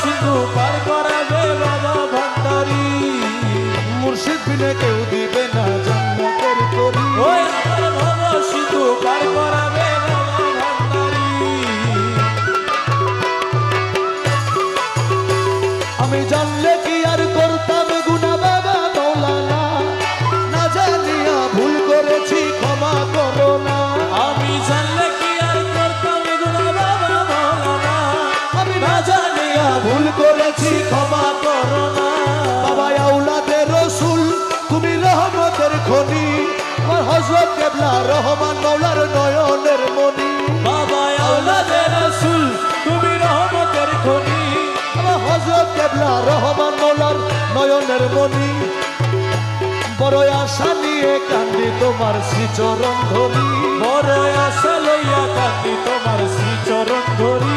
সিন্ধু পার করাবে বাবা ভান্ডারি। মুর্শিদ বিনে কেউ দিবে না জান্নাতের তরি। ওই আমার ভব সিন্ধু পার করাবে বাবা ভান্ডারি। আমি জানলে কি আর করতাম গুনাহ বাবা মৌলানা, না জানিয়া ভুল করেছি ক্ষমা করো না। আমি জানলে কি আর করতাম গুনাহ বাবা মৌলানা, আমি না জানিয়া ভুল করেছি ক্ষমা করো না। বাবা আওলাদে রসুল তুমি রহমতের খনি, আমার হযরত কেবলা রহমান মৌলার নয়নের মনি। বাবা আওলাদে রাসূল তুমি রহমতের খনি, আমার হযরত কেবলা রহমান মৌলার নয়নের মনি। বড় আশা নিয়ে কান্দি তোমার শ্রীচরণ ধরি, বড় আশা লইয়া কান্দি তোমার শ্রীচরণ ধরি।